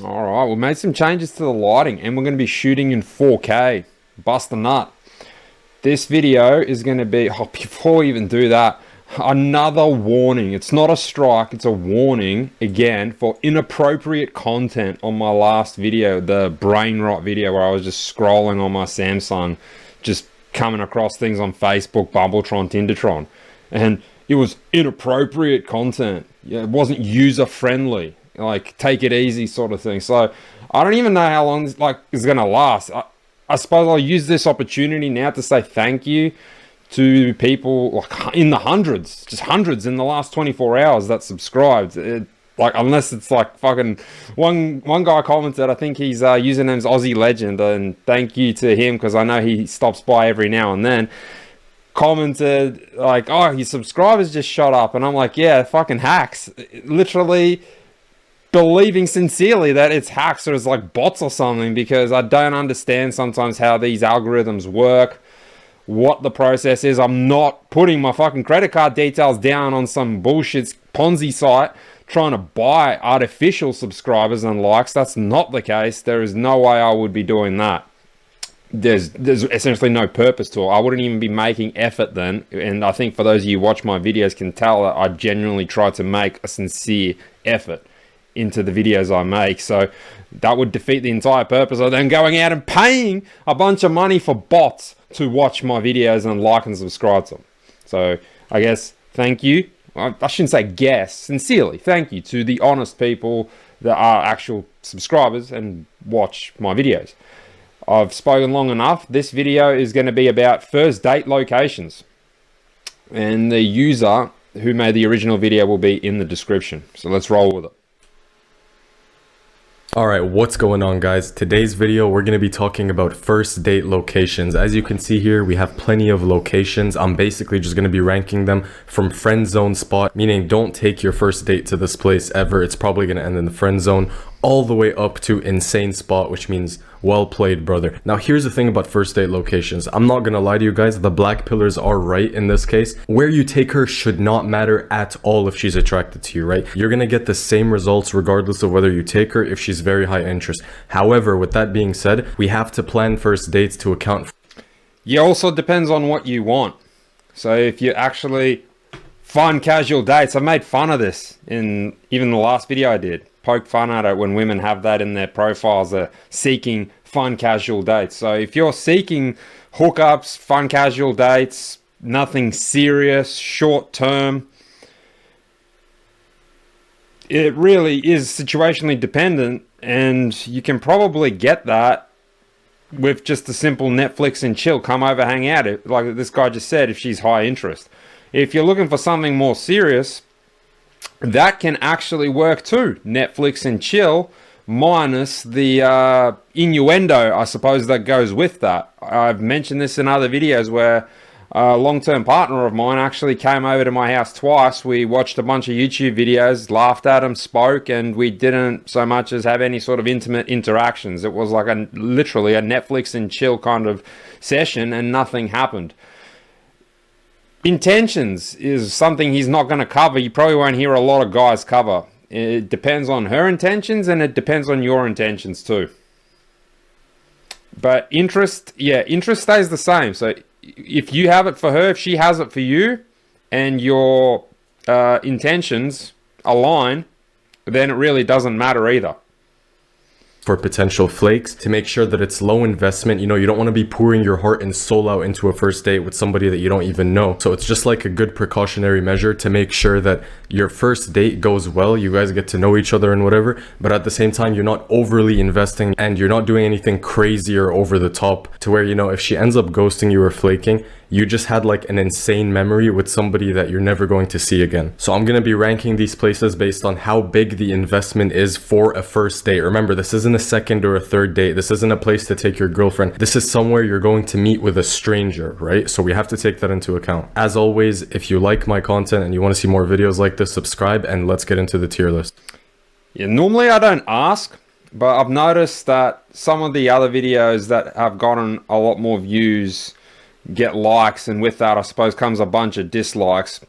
All right, we made some changes to the lighting and we're going to be shooting in 4K. Bust a nut. This video is going to be, oh, before we even do that, another warning. It's not a strike, it's a warning again for inappropriate content on my last video, the brain rot video where I was just scrolling on my Samsung, just coming across things on Facebook, Bumbletron, Tindertron. And it was inappropriate content. Yeah, it wasn't user friendly. Like, take it easy sort of thing. So I don't even know how long this is gonna last. I suppose I'll use this opportunity now to say thank you to people like in the hundreds, just hundreds in the last 24 hours that subscribed. Like, unless it's like fucking one guy commented, I think his username's Aussie Legend, and thank you to him because I know he stops by every now and then. Commented like, oh, his subscribers just shot up, and I'm like, yeah, fucking hacks. Literally believing sincerely that it's hacks or it's like bots or something, because I don't understand sometimes how these algorithms work, what the process is. I'm not putting my fucking credit card details down on some bullshit Ponzi site trying to buy artificial subscribers and likes. That's not the case. There is no way I would be doing that. There's essentially no purpose to it. I wouldn't even be making effort then. And I think for those of you who watch my videos can tell that I genuinely try to make a sincere effort into the videos I make. So that would defeat the entire purpose of then going out and paying a bunch of money for bots to watch my videos and like and subscribe to them. So I guess thank you. I shouldn't say guess, sincerely thank you to the honest people that are actual subscribers and watch my videos. I've spoken long enough. This video is going to be about first date locations, and the user who made the original video will be in the description. So let's roll with it. Alright, what's going on, guys? Today's video we're going to be talking about first date locations. As you can see here, we have plenty of locations. I'm basically just going to be ranking them from friend zone spot, meaning don't take your first date to this place ever. It's probably going to end in the friend zone, all the way up to insane spot, which means well played, brother. Now here's the thing about first date locations. I'm not gonna lie to you guys, the black pillars are right in this case. Where you take her should not matter at all if she's attracted to you, right? You're gonna get the same results regardless of whether you take her if she's very high interest. However, with that being said, we have to plan first dates to account for. Yeah, also depends on what you want. So if you actually fun casual dates, I've made fun of this in even the last video I did. Poke fun at it when women have that in their profiles. They're seeking fun casual dates. So if you're seeking hookups, fun casual dates, nothing serious, short term, it really is situationally dependent, and you can probably get that with just a simple Netflix and chill, come over, hang out. Like this guy just said, if she's high interest. If you're looking for something more serious, that can actually work too. Netflix and chill, minus the innuendo, I suppose, that goes with that. I've mentioned this in other videos where a long-term partner of mine actually came over to my house twice. We watched a bunch of YouTube videos, laughed at them, spoke, and we didn't so much as have any sort of intimate interactions. It was like literally a Netflix and chill kind of session, and nothing happened. Intentions is something he's not going to cover. You probably won't hear a lot of guys cover. It depends on her intentions, and it depends on your intentions too. But interest, yeah, interest stays the same. So if you have it for her, if she has it for you, and your intentions align, then it really doesn't matter either. For potential flakes, to make sure that it's low investment. You know, you don't want to be pouring your heart and soul out into a first date with somebody that you don't even know. So it's just like a good precautionary measure to make sure that your first date goes well, you guys get to know each other and whatever, but at the same time you're not overly investing and you're not doing anything crazy or over the top to where, you know, if she ends up ghosting you or flaking, you just had like an insane memory with somebody that you're never going to see again. So I'm going to be ranking these places based on how big the investment is for a first date. Remember, this isn't a second or a third date. This isn't a place to take your girlfriend. This is somewhere you're going to meet with a stranger, right? So we have to take that into account. As always, if you like my content and you want to see more videos like this, subscribe, and let's get into the tier list. Yeah, normally I don't ask, but I've noticed that some of the other videos that have gotten a lot more views get likes, and with that I suppose comes a bunch of dislikes.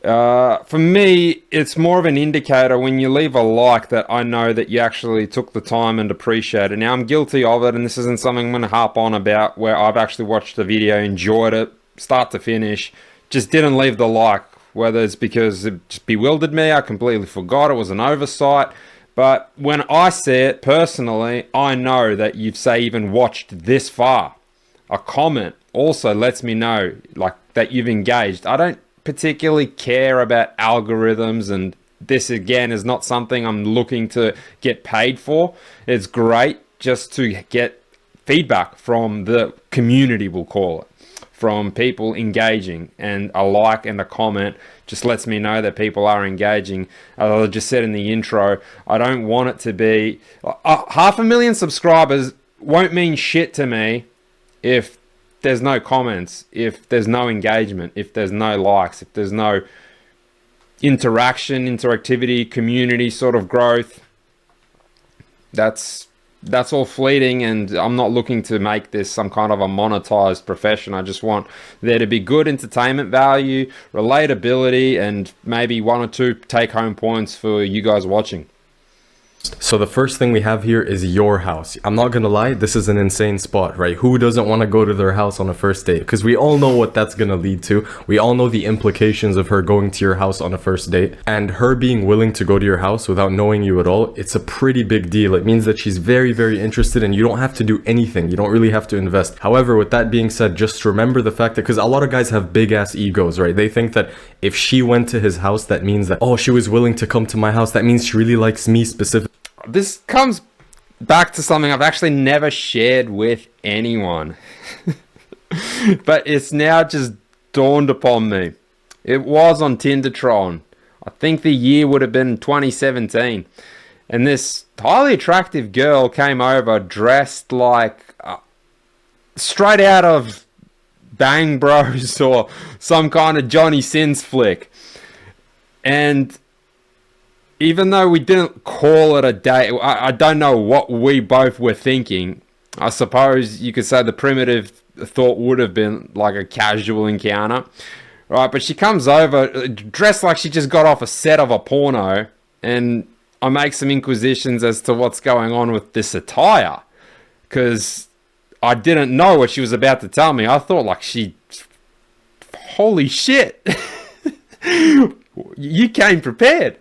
For me, it's more of an indicator when you leave a like that I know that you actually took the time and appreciate it. Now, I'm guilty of it, and this isn't something I'm going to harp on about, where I've actually watched the video, enjoyed it, start to finish, just didn't leave the like, whether it's because it just bewildered me, I completely forgot, it was an oversight. But when I see it personally, I know that you've, say, even watched this far. A comment also lets me know, like, that you've engaged. I don't particularly care about algorithms, and this again is not something I'm looking to get paid for. It's great just to get feedback from the community, we'll call it, from people engaging, and a like and a comment just lets me know that people are engaging. As I just said in the intro, I don't want it to be 500,000 subscribers won't mean shit to me if there's no comments, if there's no engagement, if there's no likes, if there's no interactivity, community sort of growth. That's all fleeting, and I'm not looking to make this some kind of a monetized profession. I just want there to be good entertainment value, relatability, and maybe 1 or 2 take-home points for you guys watching. So the first thing we have here is your house. I'm not gonna lie, this is an insane spot, right? Who doesn't want to go to their house on a first date? Because we all know what that's gonna lead to. We all know the implications of her going to your house on a first date, and her being willing to go to your house without knowing you at all. It's a pretty big deal. It means that she's very, very interested, and you don't have to do anything. You don't really have to invest. However, with that being said, just remember the fact that, because a lot of guys have big ass egos, right? They think that if she went to his house, that means that, oh, she was willing to come to my house, that means she really likes me specifically. This comes back to something I've actually never shared with anyone. But it's now just dawned upon me. It was on Tindertron. I think the year would have been 2017. And this highly attractive girl came over dressed like straight out of Bang Bros or some kind of Johnny Sins flick. And even though we didn't call it a date, I don't know what we both were thinking. I suppose you could say the primitive thought would have been like a casual encounter, right? But she comes over dressed like she just got off a set of a porno, and I make some inquisitions as to what's going on with this attire, because I didn't know what she was about to tell me. I thought like holy shit, you came prepared.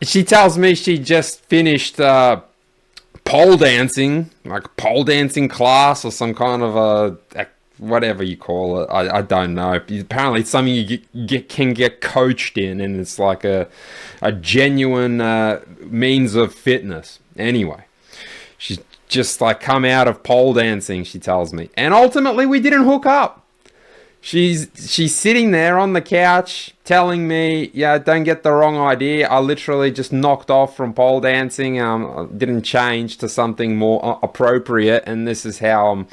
She tells me she just finished pole dancing, like a pole dancing class or some kind of a whatever you call it. I don't know. Apparently it's something you can get coached in, and it's like a genuine means of fitness. Anyway, she's just like come out of pole dancing, she tells me. And ultimately we didn't hook up. She's sitting there on the couch telling me, yeah, don't get the wrong idea, I literally just knocked off from pole dancing, didn't change to something more appropriate, and this is how I'm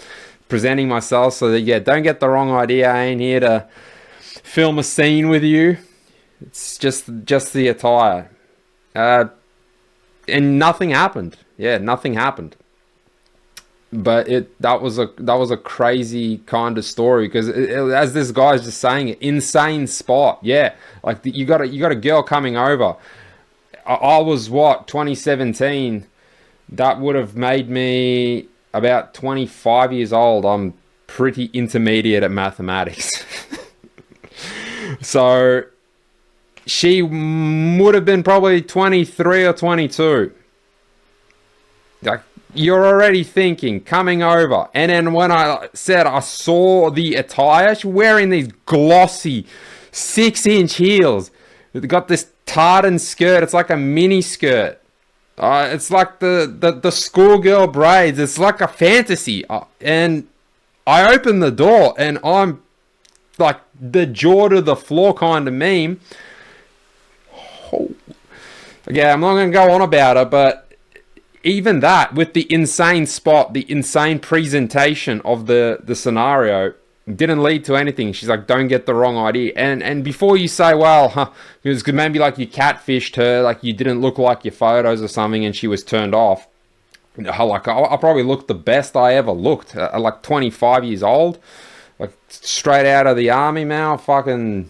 presenting myself. So that, yeah, don't get the wrong idea, I ain't here to film a scene with you. It's just the attire. And nothing happened. Yeah, nothing happened. But that was a crazy kind of story, because as this guy's just saying it, insane spot. Yeah, like you got a girl coming over. I was 2017. That would have made me about 25 years old. I'm pretty intermediate at mathematics. So she would have been probably 23 or 22. Like, you're already thinking, coming over. And then when I said I saw the attire, she's wearing these glossy 6-inch heels. They've got this tartan skirt. It's like a mini skirt. It's like the schoolgirl braids. It's like a fantasy. And I opened the door, and I'm like the jaw to the floor kind of meme. Oh. Yeah, I'm not going to go on about it, but even that, with the insane spot, the insane presentation of the scenario, didn't lead to anything. She's like, don't get the wrong idea. And before you say, well, it was maybe like you catfished her, like you didn't look like your photos or something, and she was turned off. Like, I probably looked the best I ever looked at like 25 years old, like straight out of the army, man. Fucking,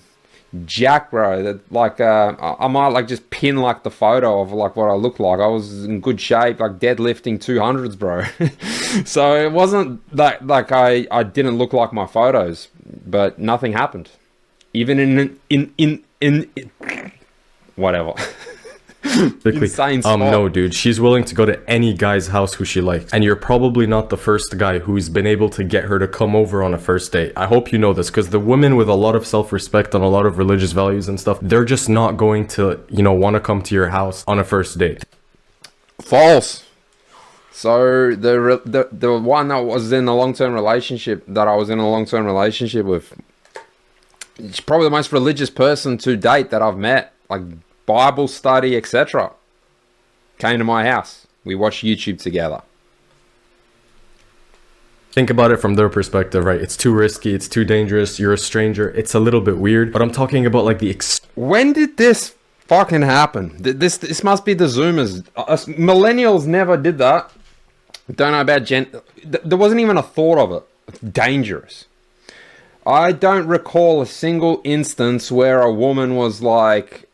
jack, bro. That like I might like just pin like the photo of like what I look like. I was in good shape, like deadlifting 200s, bro. So it wasn't like I didn't look like my photos, but nothing happened. Even in whatever. Insane spot. No, dude, she's willing to go to any guy's house who she likes, and you're probably not the first guy who's been able to get her to come over on a first date. I hope you know this, because the women with a lot of self-respect and a lot of religious values and stuff, they're just not going to, you know, want to come to your house on a first date. False. So the one that was in a long-term relationship with, she's probably the most religious person to date that I've met. Like Bible study, etc. Came to my house. We watched YouTube together. Think about it from their perspective, right? It's too risky, it's too dangerous, you're a stranger, it's a little bit weird, but I'm talking about like the when did this fucking happen? This must be the Zoomers. Us millennials never did that. Don't know about there wasn't even a thought of it. It's dangerous. I don't recall a single instance where a woman was like,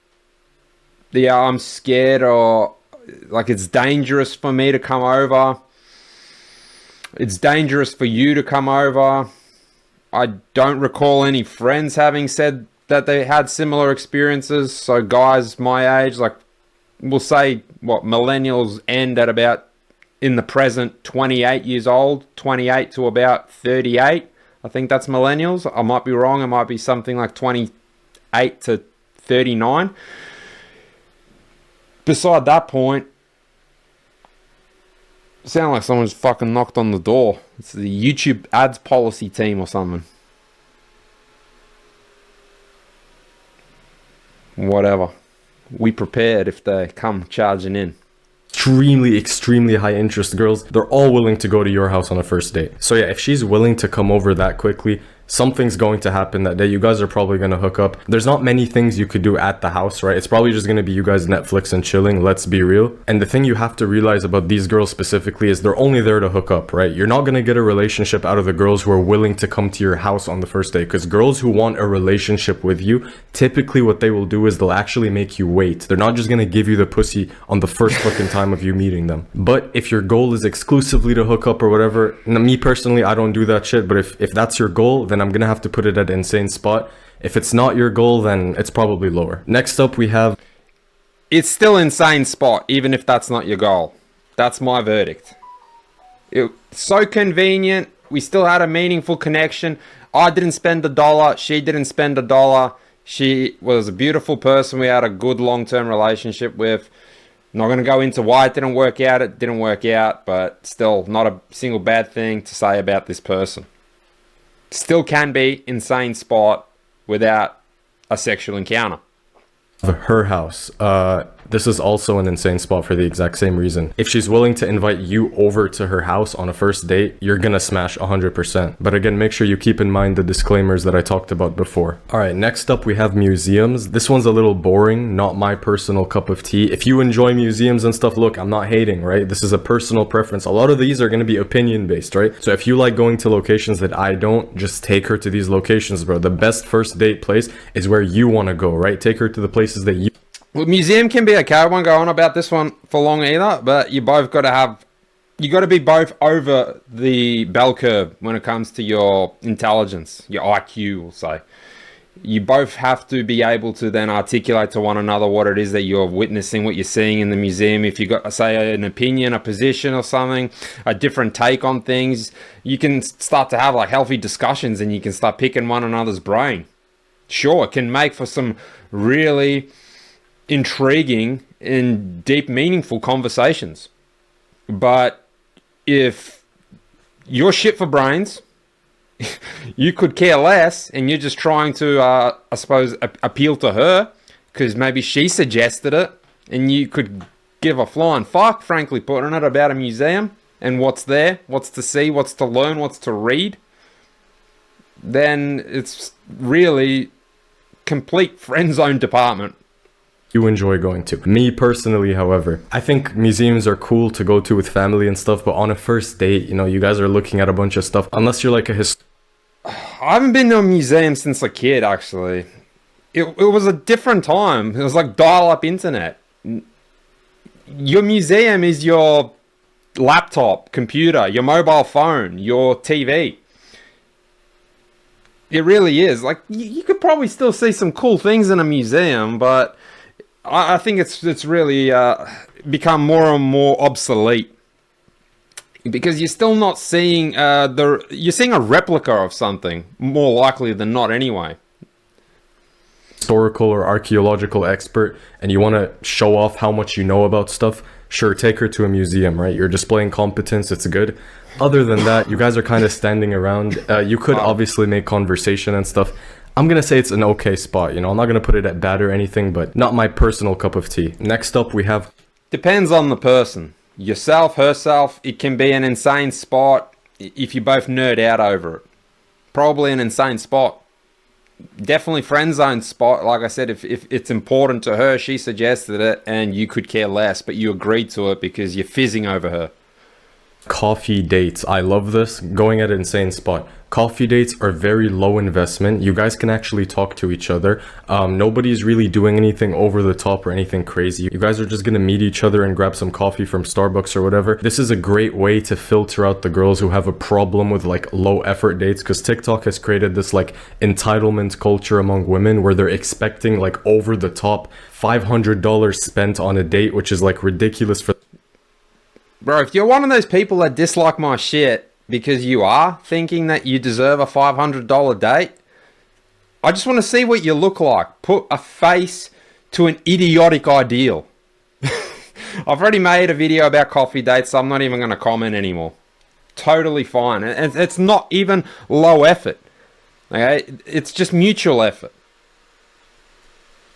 yeah, I'm scared, or like it's dangerous for me to come over. It's dangerous for you to come over. I don't recall any friends having said that they had similar experiences. So guys my age, like we'll say what millennials end at about in the present 28 years old, 28 to about 38. I think that's millennials. I might be wrong. It might be something like 28 to 39. Beside that point, sound like someone's fucking knocked on the door. It's the YouTube ads policy team or something. Whatever. We prepared if they come charging in. Extremely high interest girls, they're all willing to go to your house on a first date. So yeah, if she's willing to come over that quickly, something's going to happen that day. You guys are probably going to hook up. There's not many things you could do at the house, right? It's probably just going to be you guys Netflix and chilling, let's be real. And the thing you have to realize about these girls specifically is they're only there to hook up, right? You're not going to get a relationship out of the girls who are willing to come to your house on the first date, because girls who want a relationship with you, typically what they will do is they'll actually make you wait. They're not just going to give you the pussy on the first fucking time of you meeting them. But if your goal is exclusively to hook up or whatever, me personally, I don't do that shit, but if that's your goal, then I'm gonna have to put it at an insane spot. If it's not your goal, then it's probably lower. Next up we have, it's still insane spot, even if that's not your goal. That's my verdict. It's so convenient. We still had a meaningful connection. I didn't spend $1. She didn't spend $1. She was a beautiful person we had a good long-term relationship with. Not going to go into why it didn't work out. It didn't work out, but still not a single bad thing to say about this person. Still can be insane spot without a sexual encounter. her house. This is also an insane spot for the exact same reason. If she's willing to invite you over to her house on a first date, you're gonna smash 100%. But again, make sure you keep in mind the disclaimers that I talked about before. All right, next up we have museums. This one's a little boring, not my personal cup of tea. If you enjoy museums and stuff, look, I'm not hating, right? This is a personal preference. A lot of these are gonna be opinion based, right? So if you like going to locations that I don't, just take her to these locations, bro. The best first date place is where you wanna go, right? Take her to the places that you... Well, museum can be okay. I won't go on about this one for long either, but you both got to have, you got to be both over the bell curve when it comes to your intelligence, your IQ, we'll say. You both have to be able to then articulate to one another what it is that you're witnessing, what you're seeing in the museum. If you got, say, an opinion, a position or something, a different take on things, you can start to have like healthy discussions and you can start picking one another's brain. Sure, it can make for some really intriguing and deep, meaningful conversations. But if you're shit for brains, you could care less, and you're just trying to, I suppose, appeal to her because maybe she suggested it, and you could give a flying fuck, frankly, putting it about a museum and what's there, what's to see, what's to learn, what's to read, then it's really complete friend zone department. You enjoy going to. Me personally, however, I think museums are cool to go to with family and stuff, but on a first date, you know, you guys are looking at a bunch of stuff, unless you're like a I haven't been to a museum since a kid, actually. it was a different time. It was like dial-up internet. Your museum is your laptop, computer, your mobile phone, your TV. It really is. Like, you could probably still see some cool things in a museum, but I think it's really become more and more obsolete, because you're still not seeing you're seeing a replica of something, more likely than not anyway. Historical or archaeological expert and you want to show off how much you know about stuff, sure, take her to a museum, right? You're displaying competence, it's good. Other than that, you guys are kind of standing around. You could obviously make conversation and stuff. I'm gonna say it's an okay spot, you know. I'm not gonna put it at bad or anything, but not my personal cup of tea. Next up we have, depends on the person, yourself, herself. It can be an insane spot if you both nerd out over it. Probably an insane spot. Definitely friend zone spot. Like I said, if it's important to her, she suggested it, and you could care less, but you agreed to it because you're fizzing over her. coffee dates. I love this. Going at an insane spot. Coffee dates are very low investment. You guys can actually talk to each other. Nobody's really doing anything over the top or anything crazy. You guys are just gonna meet each other and grab some coffee from Starbucks or whatever. This is a great way to filter out the girls who have a problem with like low effort dates, because TikTok has created this like entitlement culture among women where they're expecting like over the top $500 spent on a date, which is like ridiculous for. Bro, if you're one of those people that dislike my shit because you are thinking that you deserve a $500 date, I just want to see what you look like. Put a face to an idiotic ideal. I've already made a video about coffee dates, so I'm not even going to comment anymore. Totally fine. And it's not even low effort. Okay? It's just mutual effort.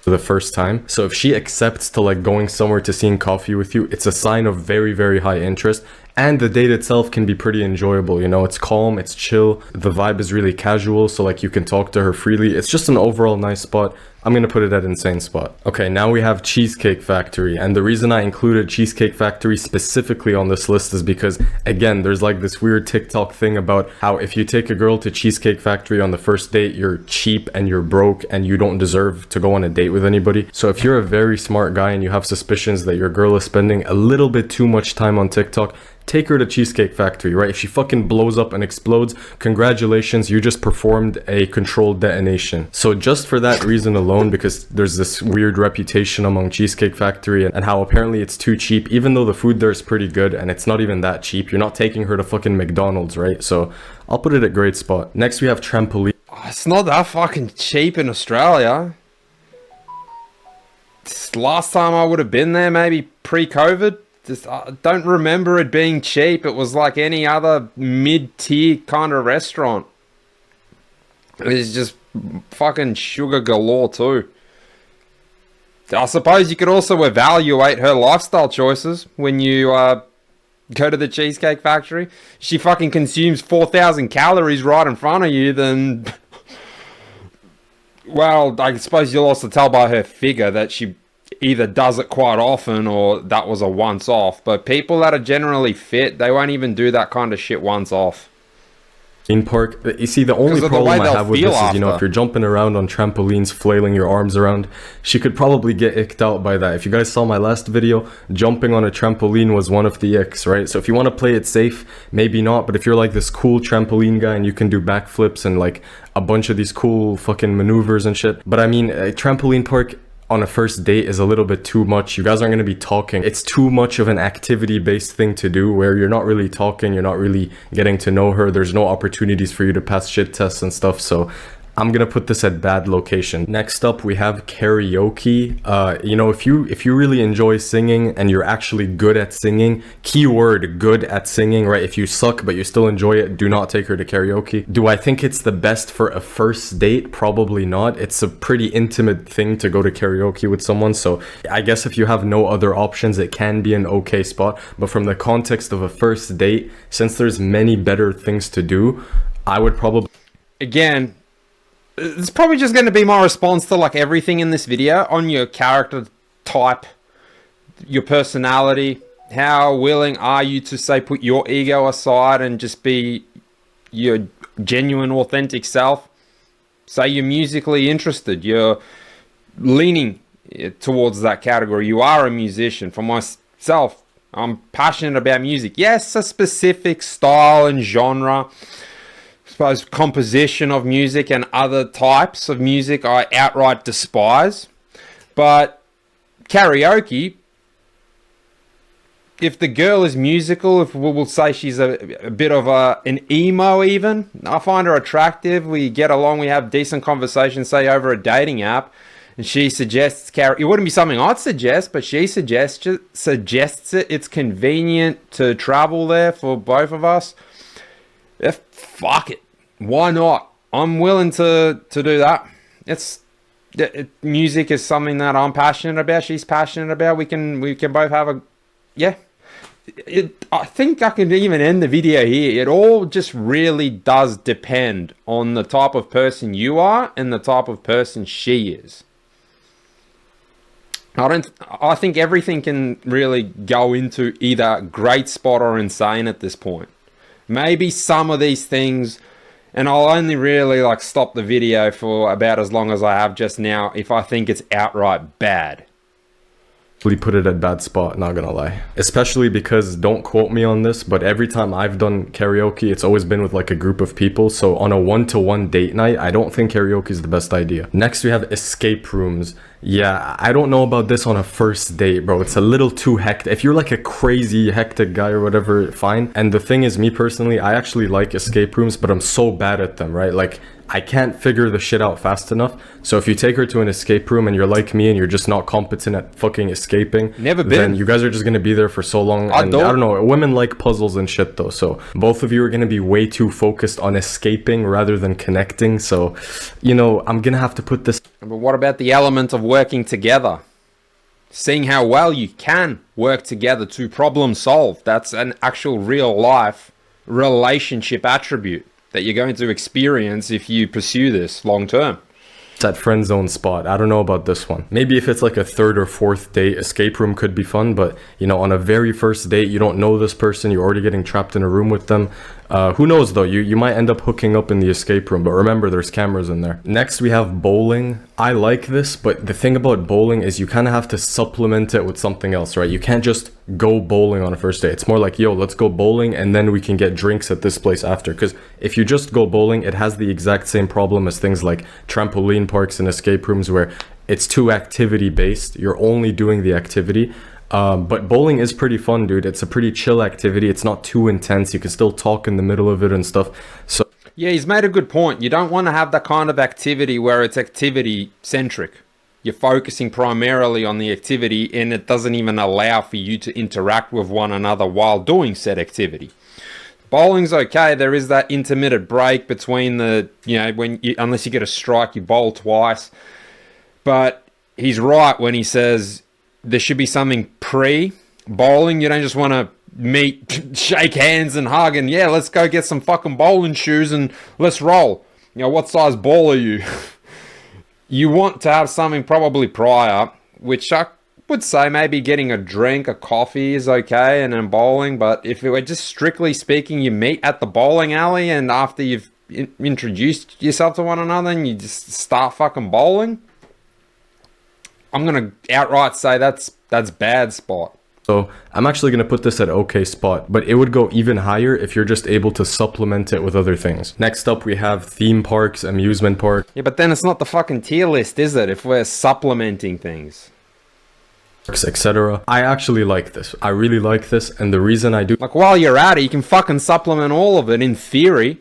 For the first time. So if she accepts to like going somewhere to seeing coffee with you, it's a sign of very, very high interest. And the date itself can be pretty enjoyable, you know, it's calm, it's chill, the vibe is really casual, so like you can talk to her freely. It's just an overall nice spot. I'm gonna put it at insane spot. Okay, now we have Cheesecake Factory, and the reason I included Cheesecake Factory specifically on this list is because, again, there's like this weird TikTok thing about how if you take a girl to Cheesecake Factory on the first date, you're cheap and you're broke and you don't deserve to go on a date with anybody. So if you're a very smart guy and you have suspicions that your girl is spending a little bit too much time on TikTok, take her to Cheesecake Factory, right? If she fucking blows up and explodes, congratulations, you just performed a controlled detonation. So just for that reason alone, because there's this weird reputation among Cheesecake Factory and how apparently it's too cheap, even though the food there is pretty good and it's not even that cheap. You're not taking her to fucking McDonald's, right? So I'll put it at great spot. Next we have trampoline. It's not that fucking cheap in Australia. Last time I would have been there, maybe pre-COVID. I don't remember it being cheap. It was like any other mid-tier kind of restaurant. It was just fucking sugar galore too. I suppose you could also evaluate her lifestyle choices when you go to the Cheesecake Factory. She fucking consumes 4,000 calories right in front of you, then... Well, I suppose you'll also tell by her figure that she either does it quite often or that was a once off. But people that are generally fit, they won't even do that kind of shit once off. In park, you see, the only problem I have with this is, you know, if you're jumping around on trampolines, flailing your arms around, she could probably get icked out by that. If you guys saw my last video, jumping on a trampoline was one of the icks, right? So if you want to play it safe, maybe not. But if you're like this cool trampoline guy and you can do backflips and like a bunch of these cool fucking maneuvers and shit. But I mean, a trampoline park on a first date is a little bit too much. You guys aren't going to be talking. It's too much of an activity based thing to do where you're not really talking, you're not really getting to know her. There's no opportunities for you to pass shit tests and stuff. So I'm gonna put this at bad location. Next up we have karaoke. You know, if you really enjoy singing and you're actually good at singing, keyword good at singing, right? If you suck but you still enjoy it, do not take her to karaoke. Do I think it's the best for a first date? Probably not. It's a pretty intimate thing to go to karaoke with someone, so I guess if you have no other options, it can be an okay spot. But from the context of a first date, since there's many better things to do, I would probably... Again, it's probably just going to be my response to like everything in this video on your character type, your personality. How willing are you to, say, put your ego aside and just be your genuine, authentic self? Say you're musically interested, you're leaning towards that category. You are a musician. For myself, I'm passionate about music. Yes, a specific style and genre, I suppose composition of music and other types of music I outright despise. But karaoke, if the girl is musical, if we'll say she's a bit of an emo even, I find her attractive, we get along, we have decent conversations, say over a dating app, and she suggests karaoke. It wouldn't be something I'd suggest, but she suggests it. It's convenient to travel there for both of us. Fuck it. Why not? I'm willing to do that. Music is something that I'm passionate about. She's passionate about. We can both have a, yeah. I think I can even end the video here. It all just really does depend on the type of person you are and the type of person she is. I think everything can really go into either great spot or insane at this point. Maybe some of these things, and I'll only really like stop the video for about as long as I have just now if I think it's outright bad. Put it at bad spot, not gonna lie. Especially because, don't quote me on this, but every time I've done karaoke, it's always been with like a group of people. So on a one-to-one date night, I don't think karaoke is the best idea. Next, we have escape rooms. Yeah, I don't know about this on a first date, bro. It's a little too hectic. If you're like a crazy hectic guy or whatever, fine. And the thing is, me personally, I actually like escape rooms, but I'm so bad at them, right? Like, I can't figure the shit out fast enough. So if you take her to an escape room and you're like me and you're just not competent at fucking escaping, never been, then you guys are just gonna be there for so long. I don't know. Women like puzzles and shit though. So both of you are gonna be way too focused on escaping rather than connecting. So, you know, I'm gonna have to put this. But what about the element of working together? Seeing how well you can work together to problem solve. That's an actual real life relationship attribute that you're going to experience if you pursue this long term. It's that friend zone spot. I don't know about this one. Maybe if it's like a third or fourth date, escape room could be fun, but you know, on a very first date, you don't know this person, you're already getting trapped in a room with them. Who knows though, you might end up hooking up in the escape room, but remember there's cameras in there. Next we have bowling. I like this, but the thing about bowling is you kind of have to supplement it with something else, right? You can't just go bowling on a first date. It's more like, yo, let's go bowling and then we can get drinks at this place after. Because if you just go bowling, it has the exact same problem as things like trampoline parks and escape rooms where it's too activity based. You're only doing the activity. But bowling is pretty fun, dude. It's a pretty chill activity. It's not too intense. You can still talk in the middle of it and stuff. So yeah, he's made a good point. You don't want to have that kind of activity where it's activity centric. You're focusing primarily on the activity and it doesn't even allow for you to interact with one another while doing said activity. Bowling's okay. There is that intermittent break between the, you know, unless you get a strike, you bowl twice. But he's right when he says there should be something pre-bowling. You don't just want to meet, shake hands and hug and yeah, let's go get some fucking bowling shoes and let's roll. You know, what size ball are you? You want to have something probably prior, which I would say maybe getting a drink, a coffee is okay and then bowling. But if it were just strictly speaking, you meet at the bowling alley and after you've introduced yourself to one another and you just start fucking bowling, I'm going to outright say that's bad spot. So I'm actually going to put this at okay spot, but it would go even higher if you're just able to supplement it with other things. Next up, we have theme parks, amusement park. Yeah, but then it's not the fucking tier list, is it? If we're supplementing things, etc. I actually like this. I really like this. And the reason I do, like, while you're at it, you can fucking supplement all of it. In theory,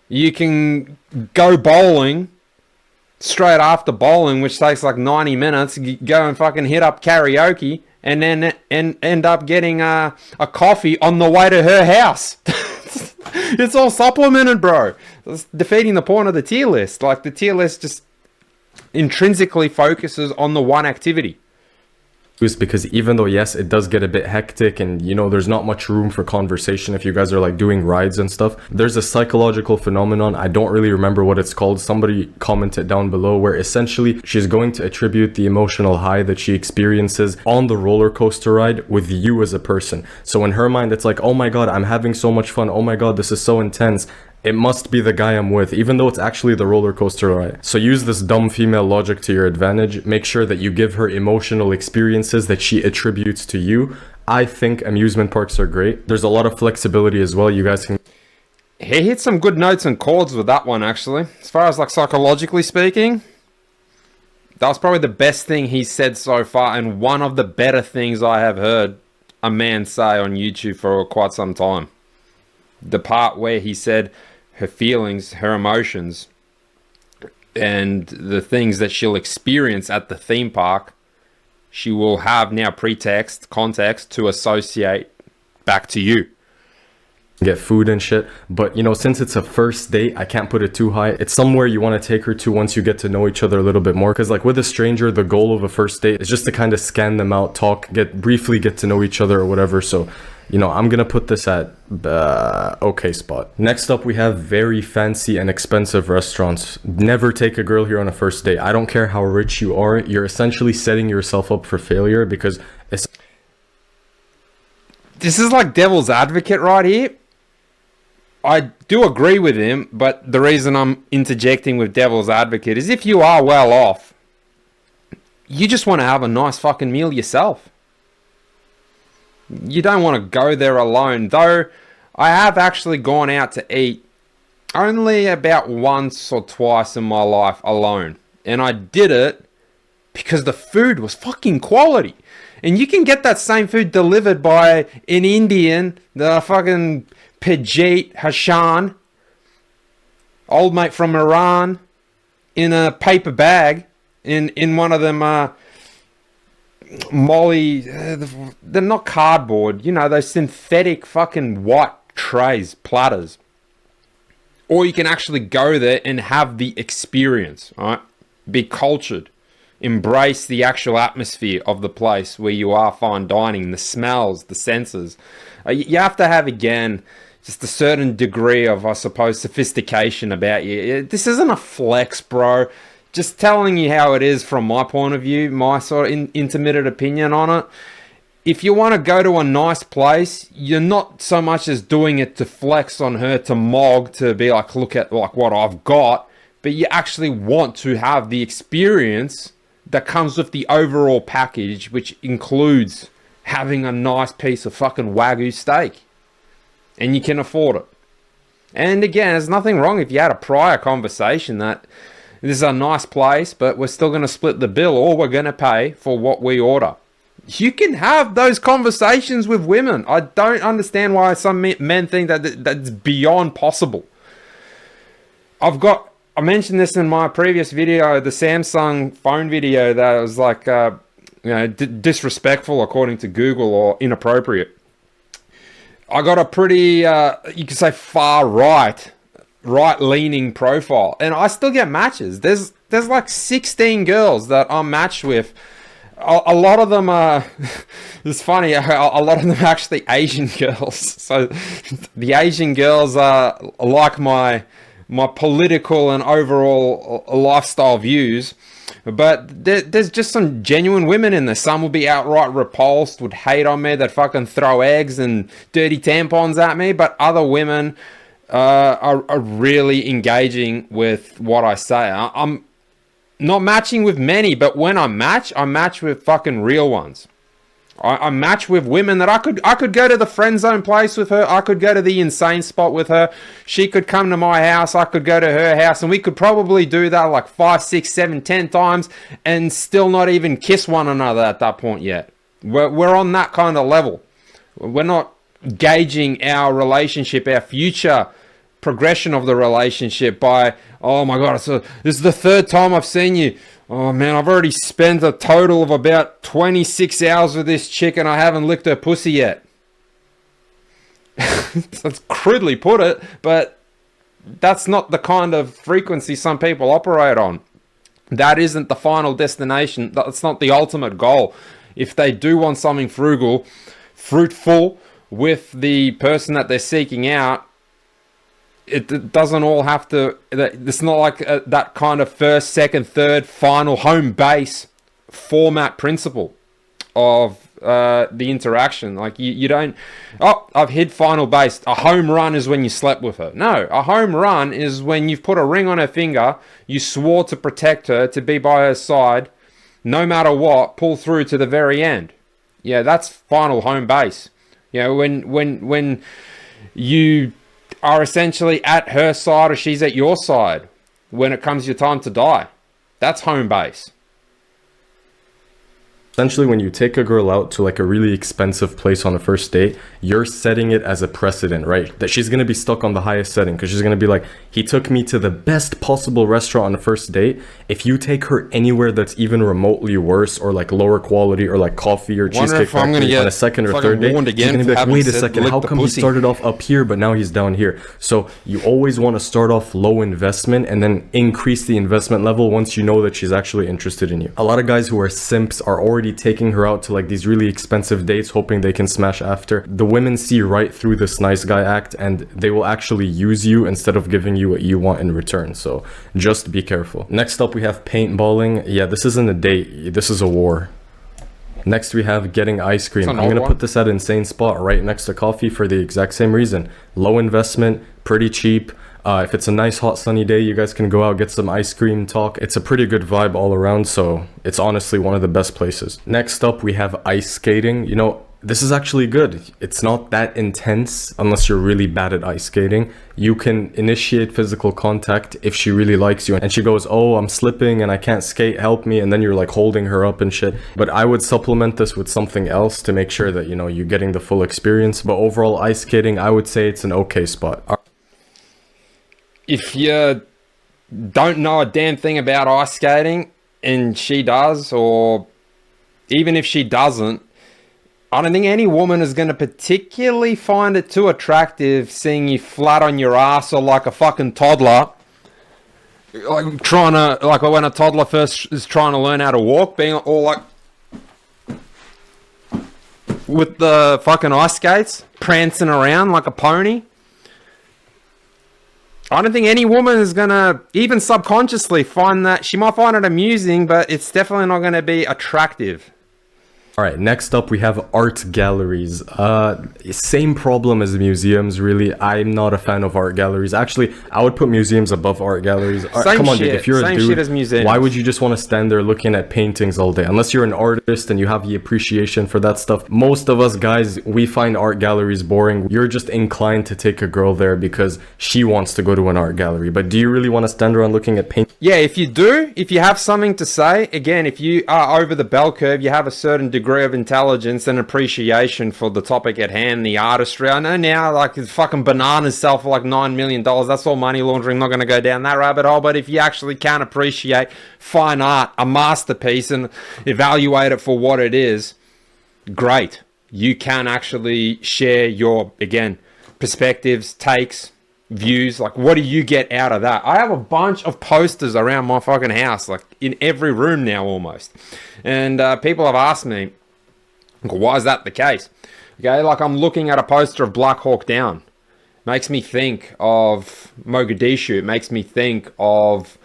you can go bowling straight after bowling, which takes like 90 minutes, go and fucking hit up karaoke and then end up getting a coffee on the way to her house. It's all supplemented, bro. It's defeating the point of the tier list. Like, the tier list just intrinsically focuses on the one activity. Because even though, yes, it does get a bit hectic and, you know, there's not much room for conversation if you guys are like doing rides and stuff, there's a psychological phenomenon. I don't really remember what it's called. Somebody commented down below where essentially she's going to attribute the emotional high that she experiences on the roller coaster ride with you as a person. So in her mind, it's like, oh my God, I'm having so much fun. Oh my God, this is so intense. it must be the guy I'm with, even though it's actually the roller coaster ride. So use this dumb female logic to your advantage. Make sure that you give her emotional experiences that she attributes to you. I think amusement parks are great. There's a lot of flexibility as well. You guys can... He hit some good notes and chords with that one, actually. As far as like psychologically speaking, that was probably the best thing he said so far, and one of the better things I have heard a man say on YouTube for quite some time. The part where he said her feelings, her emotions, and the things that she'll experience at the theme park, she will have now context to associate back to you. Get food and shit, but you know, since it's a first date, I can't put it too high. It's somewhere you want to take her to once you get to know each other a little bit more, because like with a stranger, the goal of a first date is just to kind of scan them out, talk, briefly get to know each other or whatever. So you know, I'm gonna put this at the okay spot. Next up, we have very fancy and expensive restaurants. Never take a girl here on a first date. I don't care how rich you are, you're essentially setting yourself up for failure, because it's... This is like devil's advocate right here. I do agree with him, but the reason I'm interjecting with devil's advocate is if you are well off, you just want to have a nice fucking meal yourself. You don't want to go there alone. Though I have actually gone out to eat only about once or twice in my life alone. And I did it because the food was fucking quality. And you can get that same food delivered by an Indian, the fucking Pajit Hashan, old mate from Iran, in a paper bag, in one of them molly, they're not cardboard, you know, those synthetic fucking white trays, platters. Or you can actually go there and have the experience, right? Be cultured. Embrace the actual atmosphere of the place where you are fine dining, the smells, the senses. You have to have, again, just a certain degree of, I suppose, sophistication about you. This isn't a flex, bro. Just telling you how it is from my point of view, my sort of intermittent opinion on it. If you want to go to a nice place, you're not so much as doing it to flex on her, to mog, to be like, look at like what I've got, but you actually want to have the experience that comes with the overall package, which includes having a nice piece of fucking Wagyu steak. And you can afford it. And again, there's nothing wrong if you had a prior conversation that this is a nice place, but we're still going to split the bill, or we're going to pay for what we order. You can have those conversations with women. I don't understand why some men think that that's beyond possible. I mentioned this in my previous video, the Samsung phone video, that was like, disrespectful according to Google, or inappropriate. I got a pretty, you could say far right-leaning profile, and I still get matches. There's like 16 girls that I'm matched with. A lot of them are, it's funny, a lot of them are actually Asian girls. So the Asian girls are like my political and overall lifestyle views. But there's just some genuine women in there. Some will be outright repulsed, would hate on me, they'd fucking throw eggs and dirty tampons at me. But other women are really engaging with what I say. I'm not matching with many, but when I match with fucking real ones. I match with women that I could go to the friend zone place with her. I could go to the insane spot with her. She could come to my house. I could go to her house, and we could probably do that like 5, 6, 7, 10 times and still not even kiss one another at that point yet. We're on that kind of level. We're not gauging our relationship, our future progression of the relationship by, oh my God, this is the third time I've seen you. Oh man, I've already spent a total of about 26 hours with this chick and I haven't licked her pussy yet. That's crudely put it, but that's not the kind of frequency some people operate on. That isn't the final destination. That's not the ultimate goal. If they do want something fruitful with the person that they're seeking out, it doesn't all have to, it's not like that kind of first, second, third, final home base format principle of the interaction. Like you don't, oh, I've hit final base. A home run is when you slept with her. No, a home run is when you've put a ring on her finger, you swore to protect her, to be by her side, no matter what, pull through to the very end. Yeah, that's final home base. You know, when you are essentially at her side or she's at your side when it comes your time to die. That's home base. Essentially, when you take a girl out to like a really expensive place on a first date, you're setting it as a precedent, right? That she's going to be stuck on the highest setting because she's going to be like, he took me to the best possible restaurant on a first date. If you take her anywhere that's even remotely worse or like lower quality or like coffee or Cheesecake Factory on a second or third date, she's going to be like, wait a second, how come he started off up here but now he's down here? So you always want to start off low investment and then increase the investment level once you know that she's actually interested in you. A lot of guys who are simps are already taking her out to like these really expensive dates hoping they can smash after. The women see right through this nice guy act and they will actually use you instead of giving you what you want in return. So just be careful. Next up we have paintballing. Yeah, this isn't a date, this is a war. Next we have getting ice cream. I'm gonna put this at an insane spot right next to coffee for the exact same reason. Low investment, pretty cheap. If it's a nice hot sunny day, you guys can go out, get some ice cream, talk. It's a pretty good vibe all around, so it's honestly one of the best places. Next up, we have ice skating. You know, this is actually good. It's not that intense unless you're really bad at ice skating. You can initiate physical contact if she really likes you and she goes, oh, I'm slipping and I can't skate, help me. And then you're like holding her up and shit. But I would supplement this with something else to make sure that, you know, you're getting the full experience. But overall, ice skating, I would say it's an okay spot. If you don't know a damn thing about ice skating and she does, or even if she doesn't, I don't think any woman is going to particularly find it too attractive seeing you flat on your ass or like a fucking toddler. Like when a toddler first is trying to learn how to walk, being all like with the fucking ice skates, prancing around like a pony. I don't think any woman is going to, even subconsciously, find that. She might find it amusing, but it's definitely not going to be attractive. All right, next up we have art galleries. Same problem as museums, really. I'm not a fan of art galleries. Actually, I would put museums above art galleries. Come on, dude, if you're a dude, why would you just want to stand there looking at paintings all day? Unless you're an artist and you have the appreciation for that stuff. Most of us guys, we find art galleries boring. You're just inclined to take a girl there because she wants to go to an art gallery. But do you really want to stand around looking at paintings? Yeah, if you do, if you have something to say, again, if you are over the bell curve, you have a certain degree of intelligence and appreciation for the topic at hand, the artistry. I know now, like, fucking bananas sell for like $9 million. That's all money laundering. Not going to go down that rabbit hole. But if you actually can appreciate fine art, a masterpiece, and evaluate it for what it is, great. You can actually share your, again, perspectives, takes, views. Like, what do you get out of that? I have a bunch of posters around my fucking house, like in every room now almost. And people have asked me, why is that the case? Okay, like I'm looking at a poster of Black Hawk Down. Makes me think of Mogadishu. It makes me think of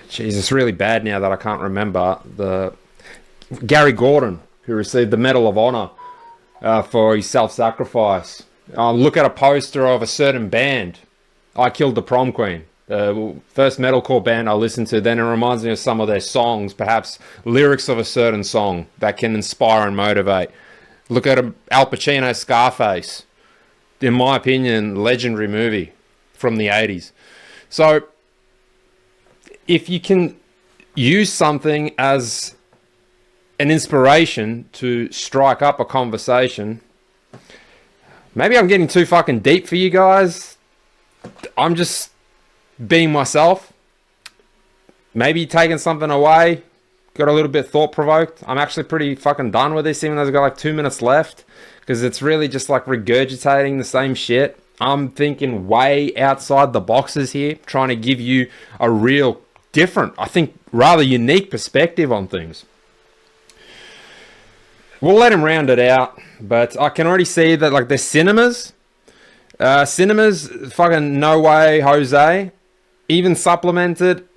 Jesus, really bad now that I can't remember the Gary Gordon, who received the Medal of Honor for his self-sacrifice. Look at a poster of a certain band. I Killed the Prom Queen. First metalcore band I listened to, then it reminds me of some of their songs, perhaps lyrics of a certain song that can inspire and motivate. Look at Al Pacino, Scarface. In my opinion, legendary movie from the 80s. So, if you can use something as an inspiration to strike up a conversation, maybe I'm getting too fucking deep for you guys. I'm just being myself, maybe taking something away, got a little bit thought-provoked. I'm actually pretty fucking done with this, even though I've got like 2 minutes left, because it's really just like regurgitating the same shit. I'm thinking way outside the boxes here, trying to give you a real different, I think rather unique perspective on things. We'll let him round it out, but I can already see that like the cinemas, fucking no way, Jose. Even supplemented,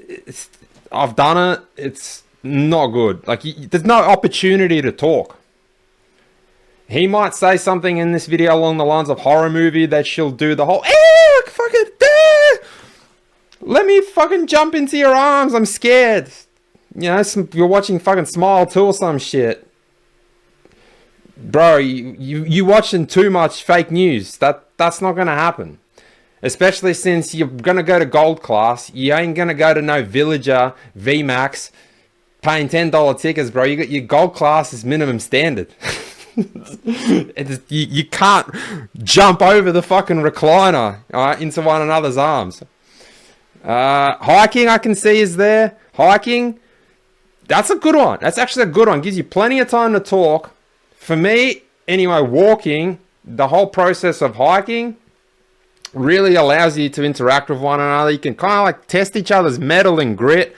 I've done it. It's Not good. Like, there's no opportunity to talk. He might say something in this video along the lines of horror movie that she'll do the whole, fucking, let me fucking jump into your arms, I'm scared. You know, you're watching fucking Smile 2 or some shit. Bro, you watching too much fake news. That's not gonna happen. Especially since you're gonna go to gold class. You ain't gonna go to no Villager, VMAX, paying $10 tickets, bro. You got your gold class is minimum standard. You can't jump over the fucking recliner into one another's arms. Hiking, I can see, is there. Hiking, that's a good one. That's actually a good one. Gives you plenty of time to talk. For me, anyway, walking, the whole process of hiking really allows you to interact with one another. You can kind of like test each other's mettle and grit.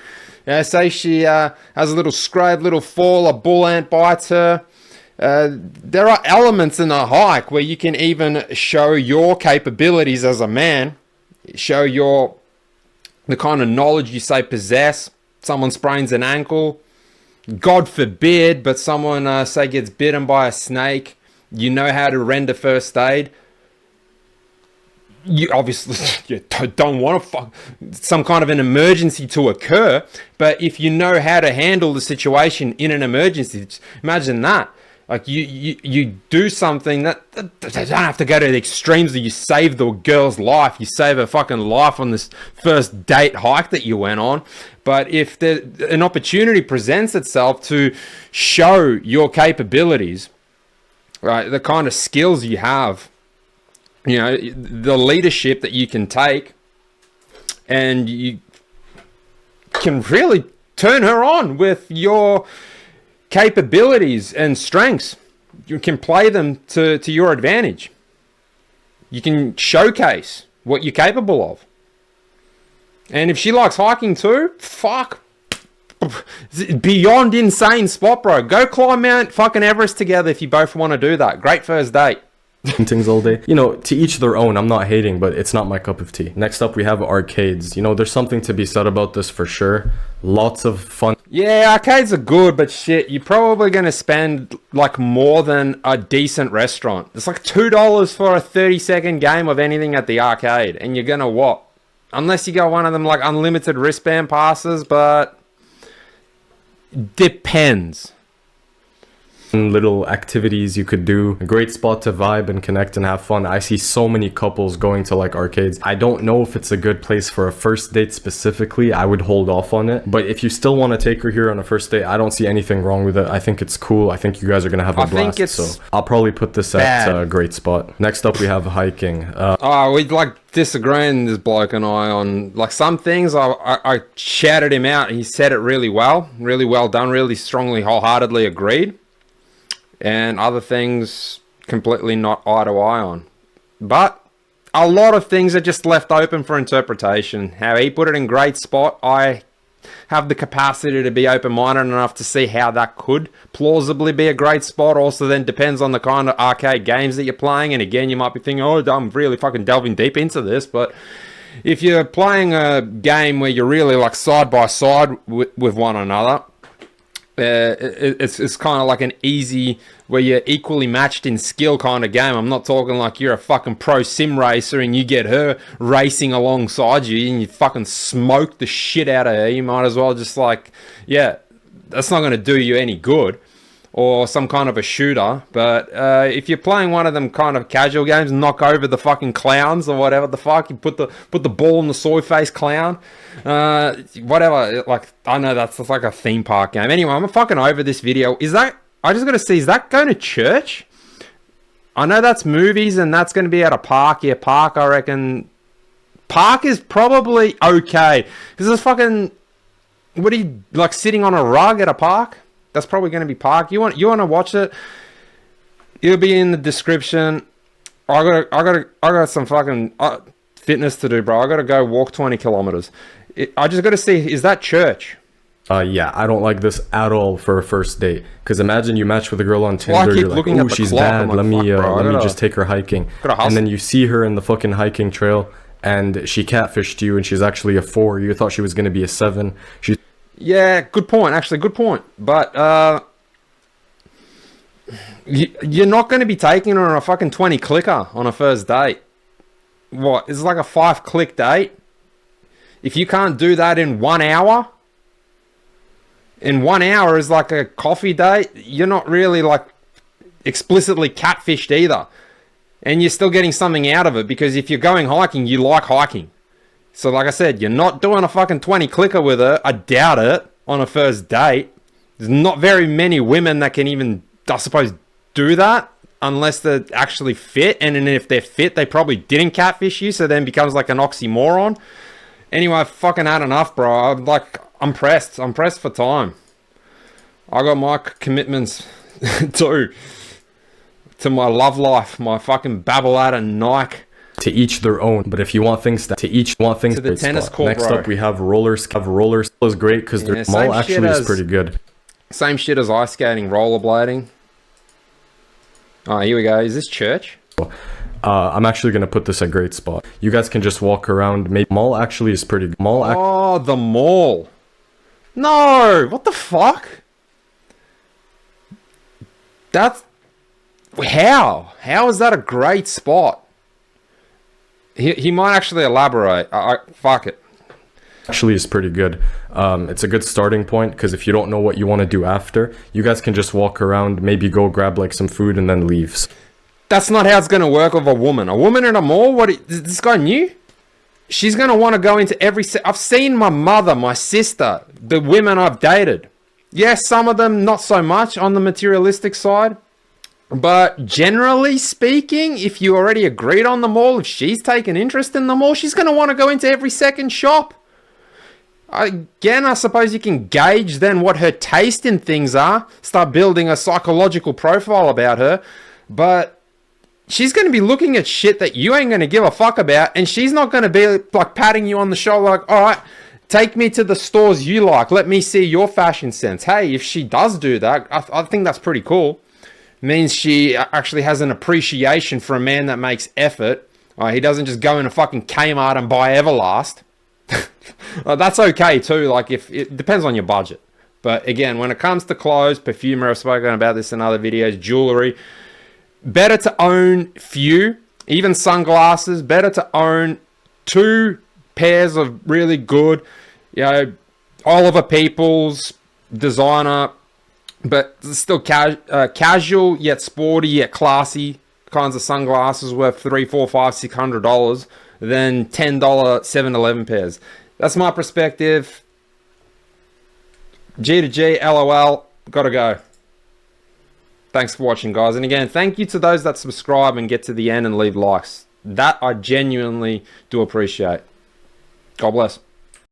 Say she has a little scrape, little fall, a bull ant bites her. There are elements in a hike where you can even show your capabilities as a man, show the kind of knowledge you say possess. Someone sprains an ankle, God forbid, but someone say gets bitten by a snake. You know how to render first aid. You obviously don't want some kind of an emergency to occur, but if you know how to handle the situation in an emergency, imagine that. Like you do something that don't have to go to the extremes. That you save the girl's life, you save her fucking life on this first date hike that you went on. But if an opportunity presents itself to show your capabilities, right, the kind of skills you have, you know, the leadership that you can take, and you can really turn her on with your capabilities and strengths. You can play them to your advantage. You can showcase what you're capable of. And if she likes hiking too, fuck, beyond insane spot, bro. Go climb Mount fucking Everest together if you both want to do that. Great first date. Things all day, you know, to each their own. I'm not hating, but it's not my cup of tea. Next up, we have arcades. You know, there's something to be said about this for sure. Lots of fun. Yeah, arcades are good, but shit, you're probably going to spend like more than a decent restaurant. It's like $2 for a 30-second game of anything at the arcade, and you're going to what? Unless you got one of them like unlimited wristband passes, but depends. Little activities you could do. A great spot to vibe and connect and have fun. I see so many couples going to like arcades. I don't know if it's a good place for a first date specifically. I would hold off on it. But if you still want to take her here on a first date, I don't see anything wrong with it. I think it's cool. I think you guys are going to have a blast. So I'll probably put this at a great spot. Next up, we have hiking. We'd like disagreeing, this bloke and I, on like some things. I shouted him out. He said it really well done, really strongly, wholeheartedly agreed. And other things completely not eye to eye on. But a lot of things are just left open for interpretation. How he put it in great spot, I have the capacity to be open-minded enough to see how that could plausibly be a great spot. Also then depends on the kind of arcade games that you're playing. And again, you might be thinking, oh, I'm really fucking delving deep into this. But if you're playing a game where you're really like side by side with one another, it's kind of like an easy, where you're equally matched in skill kind of game. I'm not talking like you're a fucking pro sim racer and you get her racing alongside you and you fucking smoke the shit out of her. You might as well just like, yeah, that's not going to do you any good. Or some kind of a shooter. But if you're playing one of them kind of casual games, knock over the fucking clowns or whatever the fuck, you put the ball in the soy face clown, whatever. Like, I know that's like a theme park game. Anyway, I'm fucking over this video. I just gotta see, is that going to church? I know that's movies and that's going to be at a park. Yeah, park, I reckon. Park is probably okay. Because it's fucking, what are you, like sitting on a rug at a park? That's probably going to be park. You want to watch it? It'll be in the description. I got some fucking fitness to do, bro. I got to go walk 20 kilometers. I just got to see, is that church? Yeah, I don't like this at all for a first date. Because imagine you match with a girl on Tinder, you're like, oh, she's bad. Let me just take her hiking. And then you see her in the fucking hiking trail, and she catfished you, and she's actually a 4. You thought she was going to be a 7. Yeah, good point. Actually, good point. But you're not going to be taking her on a fucking 20 clicker on a first date. What? It's like a 5-click date. If you can't do that in 1 hour, in 1 hour is like a coffee date, you're not really like explicitly catfished either. And you're still getting something out of it, because if you're going hiking, you like hiking. So like I said, you're not doing a fucking 20 clicker with her. I doubt it on a first date. There's not very many women that can even, I suppose, do that unless they're actually fit. And then if they're fit, they probably didn't catfish you. So then it becomes like an oxymoron. Anyway, I've fucking had enough, bro. I'm pressed. I'm pressed for time. I got my commitments too. To my love life, my fucking Babolat and Nike. To each their own. But if you want things to the tennis court, next bro. up we have rollers. Rollers is great because their mall actually is pretty good. Same shit as ice skating, rollerblading. Oh, here we go. Is this church? I'm actually gonna put this a great spot. You guys can just walk around. Maybe mall actually is pretty good. Oh, the mall. No, what the fuck? That's how is that a great spot? He might actually elaborate. Fuck it. Actually is pretty good. It's a good starting point because if you don't know what you want to do after, you guys can just walk around, maybe go grab like some food and then leave. That's not how it's going to work with a woman. A woman in a mall? What? Is this guy new? She's going to want to go into every... I've seen my mother, my sister, the women I've dated. Yes, some of them not so much on the materialistic side. But generally speaking, if you already agreed on the mall, if she's taken interest in the mall, she's going to want to go into every second shop. Again, I suppose you can gauge then what her taste in things are. Start building a psychological profile about her. But she's going to be looking at shit that you ain't going to give a fuck about. And she's not going to be like patting you on the shoulder like, all right, take me to the stores you like. Let me see your fashion sense. Hey, if she does do that, I think that's pretty cool. Means she actually has an appreciation for a man that makes effort. He doesn't just go into fucking Kmart and buy Everlast. That's okay too. Like if it depends on your budget. But again, when it comes to clothes, perfumery, I've spoken about this in other videos, jewelry, better to own few, even sunglasses, better to own 2 pairs of really good, Oliver Peoples, designer, but still casual yet sporty yet classy kinds of sunglasses worth $300, $400, $500, $600 than $10 7-Eleven pairs. That's my perspective. G to G, LOL, gotta go. Thanks for watching, guys. And again, thank you to those that subscribe and get to the end and leave likes. That I genuinely do appreciate. God bless.